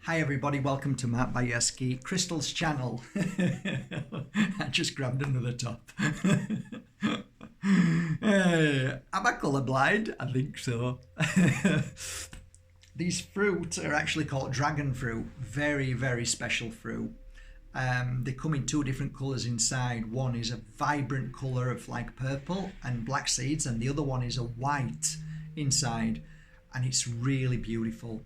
Hi everybody, welcome to Bajerski Crystals channel. I just grabbed another top. Hey, am I colourblind? I think so. These fruits are actually called dragon fruit. Very, very special fruit. They come in two different colours inside. One is a vibrant colour of like purple and black seeds, and the other one is a white inside, and it's really beautiful.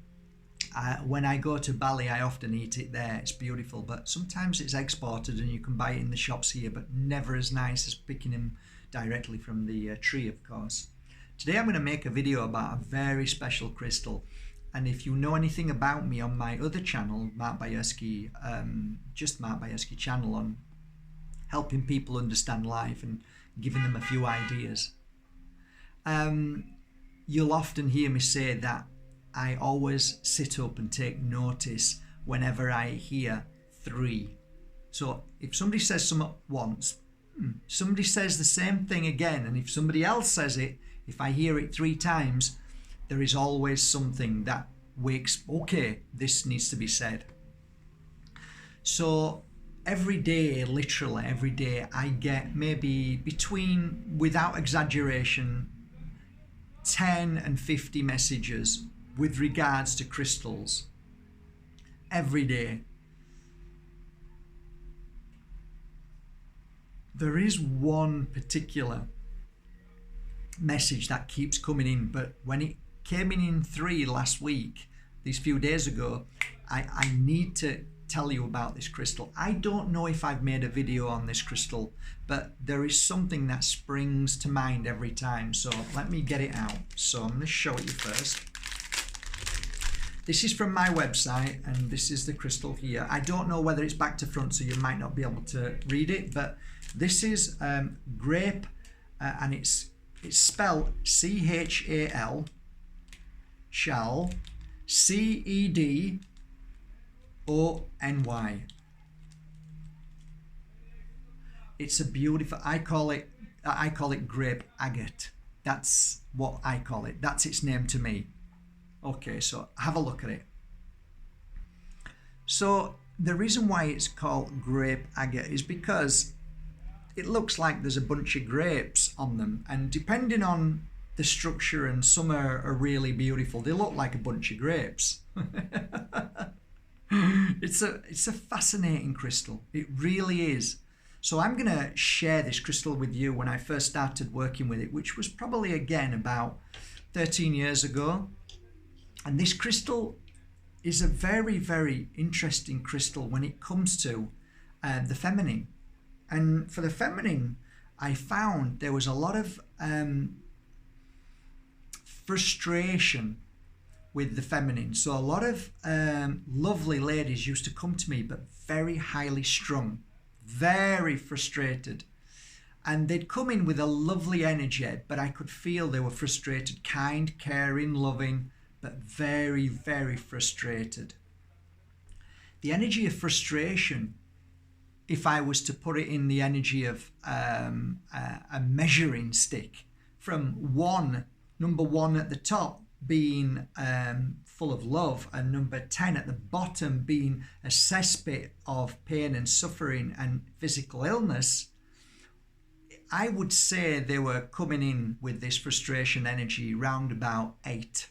When I go to Bali, I often eat it there. It's beautiful, but sometimes it's exported and you can buy it in the shops here, but never as nice as picking them directly from the tree, of course. Today I'm going to make a video about a very special crystal, and if you know anything about me on my other channel, Mark Bajerski, just Mark Bajerski channel, on helping people understand life and giving them a few ideas, you'll often hear me say that I always sit up and take notice whenever I hear three. So if somebody says something once, somebody says the same thing again, and if somebody else says it, if I hear it three times, there is always something that wakes, okay, this needs to be said. So every day, literally every day, I get maybe between, without exaggeration, 10 and 50 messages with regards to crystals every day. There is one particular message that keeps coming in, but when it came in three last week, these few days ago, I need to tell you about this crystal. I don't know if I've made a video on this crystal, but there is something that springs to mind every time. So let me get it out. So I'm going to show it you first. This is from my website, and this is the crystal here. I don't know whether it's back to front, so you might not be able to read it, but this is grape, and it's spelled C-H-A-L, shall, C-E-D-O-N-Y. It's a beautiful, I call it grape agate. That's what I call it. That's its name to me. Okay, so have a look at it. So the reason why it's called grape agate is because it looks like there's a bunch of grapes on them, and depending on the structure, and some are really beautiful, they look like a bunch of grapes. It's a fascinating crystal. It really is. So I'm going to share this crystal with you when I first started working with it, which was probably again about 13 years ago. And this crystal is a very, very interesting crystal when it comes to the feminine. And for the feminine, I found there was a lot of frustration with the feminine. So a lot of lovely ladies used to come to me, but very highly strung, very frustrated. And they'd come in with a lovely energy, but I could feel they were frustrated, kind, caring, loving, but very, very frustrated. The energy of frustration, if I was to put it in the energy of a measuring stick, from number one at the top being full of love, and number 10 at the bottom being a cesspit of pain and suffering and physical illness, I would say they were coming in with this frustration energy round about 8.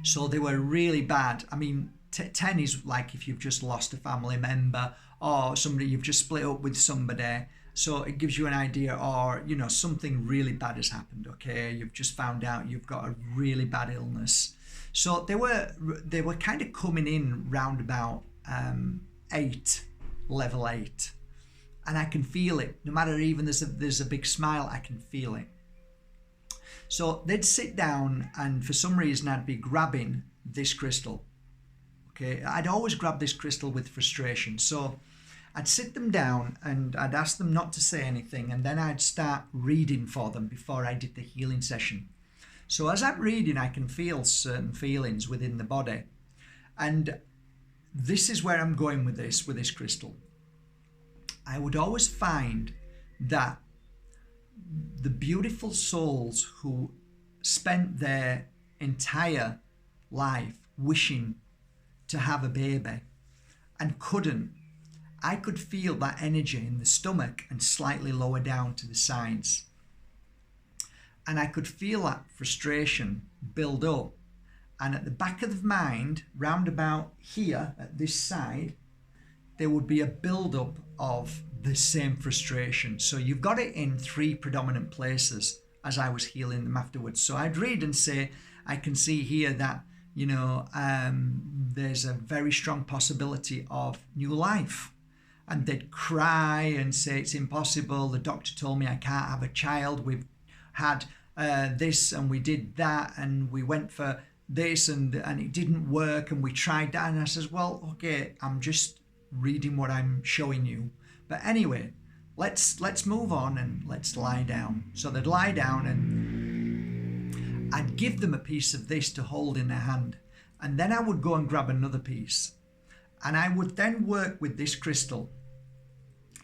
So they were really bad. I mean, 10 is like if you've just lost a family member, or somebody, you've just split up with somebody. So it gives you an idea, or, you know, something really bad has happened, okay? You've just found out you've got a really bad illness. So they were kind of coming in round about 8, level 8. And I can feel it. No matter, even there's a big smile, I can feel it. So they'd sit down, and for some reason I'd be grabbing this crystal. Okay, I'd always grab this crystal with frustration. So I'd sit them down and I'd ask them not to say anything, and then I'd start reading for them before I did the healing session. So as I'm reading, I can feel certain feelings within the body. And this is where I'm going with this crystal. I would always find that the beautiful souls who spent their entire life wishing to have a baby and couldn't, I could feel that energy in the stomach and slightly lower down to the sides. And I could feel that frustration build up. And at the back of the mind, round about here at this side, there would be a build-up of the same frustration. So you've got it in 3 predominant places as I was healing them afterwards. So I'd read and say, I can see here that, there's a very strong possibility of new life. And they'd cry and say, it's impossible. The doctor told me I can't have a child. We've had this and we did that and we went for this and it didn't work and we tried that. And I says, well, okay, I'm just reading what I'm showing you. But anyway, let's move on and let's lie down. So they'd lie down and I'd give them a piece of this to hold in their hand. And then I would go and grab another piece. And I would then work with this crystal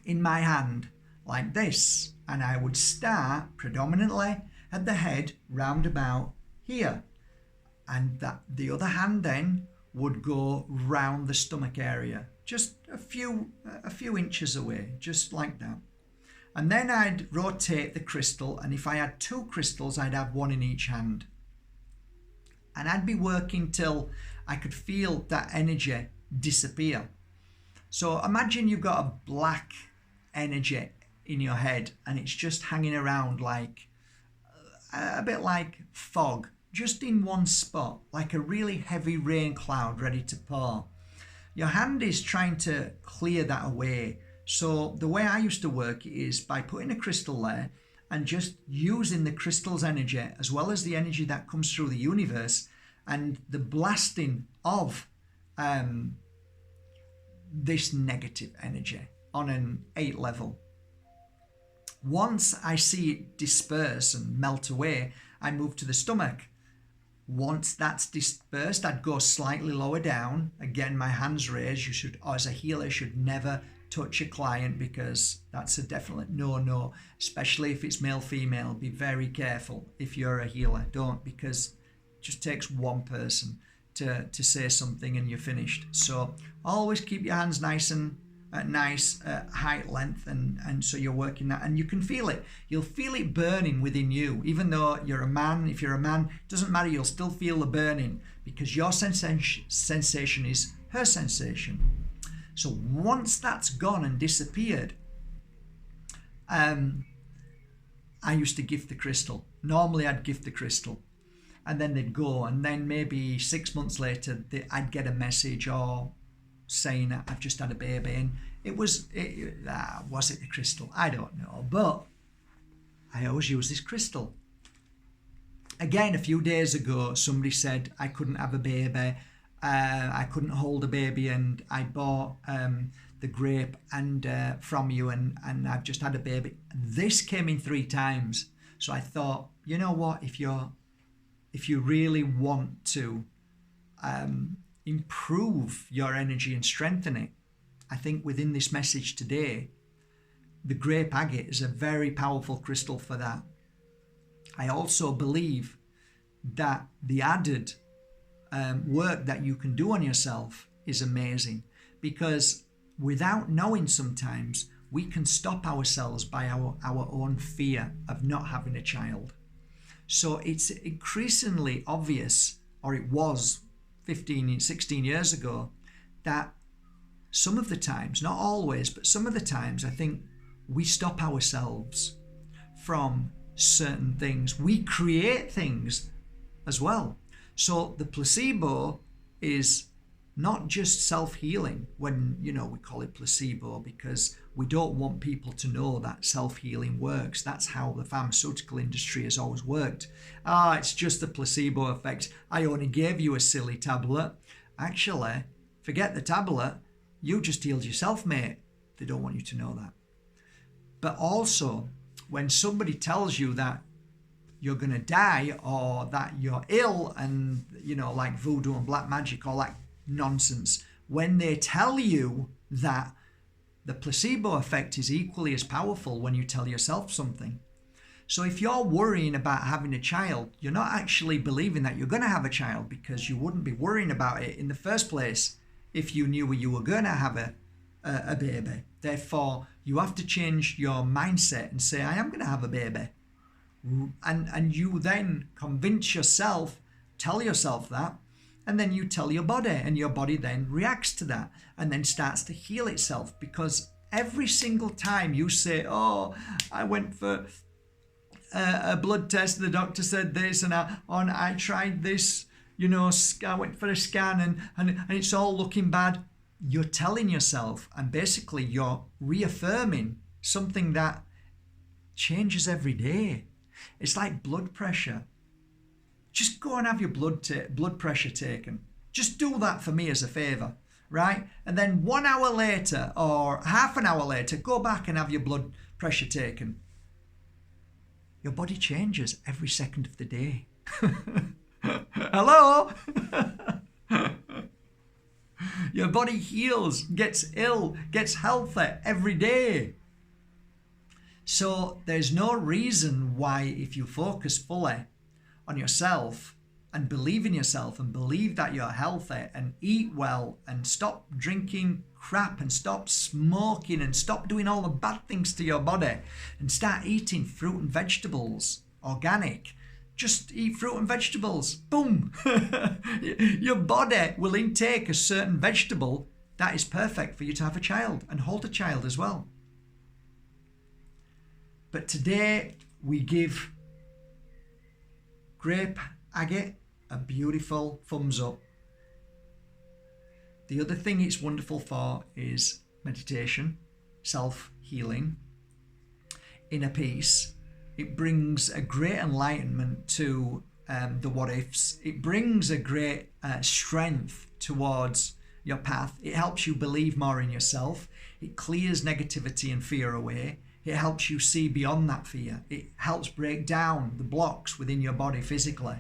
in my hand like this. And I would start predominantly at the head round about here. And that the other hand then would go round the stomach area, just a few inches away, just like that. And then I'd rotate the crystal, and if I had 2 crystals, I'd have 1 in each hand. And I'd be working till I could feel that energy disappear. So imagine you've got a black energy in your head, and it's just hanging around like a bit like fog, just in one spot, like a really heavy rain cloud ready to pour. Your hand is trying to clear that away. So the way I used to work is by putting a crystal there and just using the crystal's energy as well as the energy that comes through the universe and the blasting of this negative energy on an 8 level. Once I see it disperse and melt away, I move to the stomach. Once that's dispersed, I'd go slightly lower down. Again, my hands raised. You should, as a healer, should never touch a client because that's a definite no, especially if it's male, female. Be very careful if you're a healer. Don't, because it just takes one person to say something and you're finished. So always keep your hands nice and nice height length, and so you're working that, and you can feel it. You'll feel it burning within you, even though you're a man. If you're a man, it doesn't matter. You'll still feel the burning because your sensation is her sensation. So once that's gone and disappeared, I used to gift the crystal. Normally I'd gift the crystal and then they'd go, and then maybe 6 months later I'd get a message or saying I've just had a baby, and was it the crystal? I don't know, but I always use this crystal. Again, a few days ago, somebody said I couldn't have a baby, I couldn't hold a baby, and I bought the grape and from you, and I've just had a baby. This came in 3 times, so I thought, you know what? If you really want to improve your energy and strengthen it, I think within this message today, the grape agate is a very powerful crystal for that. I also believe that the added work that you can do on yourself is amazing, because without knowing, sometimes we can stop ourselves by our own fear of not having a child. So it's increasingly obvious, or it was 16 years ago, that some of the times, not always, but some of the times, I think we stop ourselves from certain things. We create things as well. So the placebo is not just self-healing, when, we call it placebo because we don't want people to know that self-healing works. That's how the pharmaceutical industry has always worked. It's just the placebo effect. I only gave you a silly tablet. Actually, forget the tablet. You just healed yourself, mate. They don't want you to know that. But also, when somebody tells you that you're going to die or that you're ill and, like voodoo and black magic, all that nonsense, when they tell you that, the placebo effect is equally as powerful when you tell yourself something. So if you're worrying about having a child, you're not actually believing that you're going to have a child, because you wouldn't be worrying about it in the first place if you knew you were going to have a baby. Therefore, you have to change your mindset and say, I am going to have a baby. And you then convince yourself, tell yourself that, and then you tell your body, and your body then reacts to that and then starts to heal itself. Because every single time you say, oh, I went for a blood test, the doctor said this, and I tried this, I went for a scan and it's all looking bad, you're telling yourself, and basically you're reaffirming something that changes every day. It's like blood pressure. Just go and have your blood pressure taken. Just do that for me as a favour, right? And then 1 hour later or half an hour later, go back and have your blood pressure taken. Your body changes every second of the day. Hello? Your body heals, gets ill, gets healthy every day. So there's no reason why, if you focus fully on yourself and believe in yourself and believe that you're healthy and eat well and stop drinking crap and stop smoking and stop doing all the bad things to your body and start eating fruit and vegetables, organic. Just eat fruit and vegetables. Boom. Your body will intake a certain vegetable that is perfect for you to have a child and hold a child as well. But today we give grape agate a beautiful thumbs up. The other thing it's wonderful for is meditation, self-healing, inner peace. It brings a great enlightenment to the what ifs. It brings a great strength towards your path. It helps you believe more in yourself. It clears negativity and fear away. It helps you see beyond that fear. It helps break down the blocks within your body physically.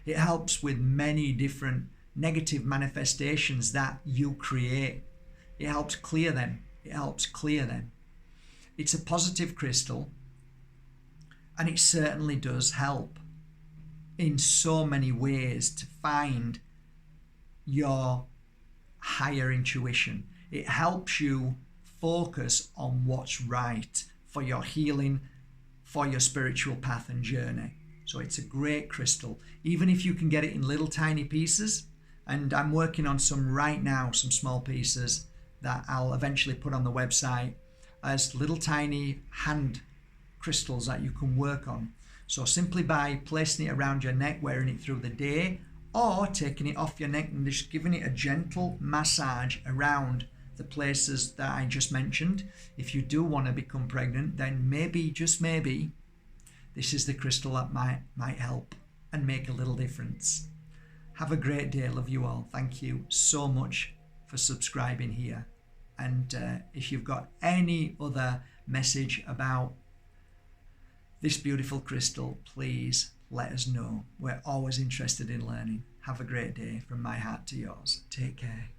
It helps with many different negative manifestations that you create. It helps clear them. It helps clear them. It's a positive crystal, and it certainly does help in so many ways to find your higher intuition. It helps you focus on what's right for your healing, for your spiritual path and journey. So it's a great crystal, even if you can get it in little tiny pieces. And I'm working on some right now, some small pieces that I'll eventually put on the website as little tiny hand crystals that you can work on. So simply by placing it around your neck, wearing it through the day, or taking it off your neck and just giving it a gentle massage around the places that I just mentioned. If you do want to become pregnant, then maybe, just maybe, this is the crystal that might help and make a little difference. Have a great day. Love you all. Thank you so much for subscribing here. And if you've got any other message about this beautiful crystal, please let us know. We're always interested in learning. Have a great day from my heart to yours. Take care.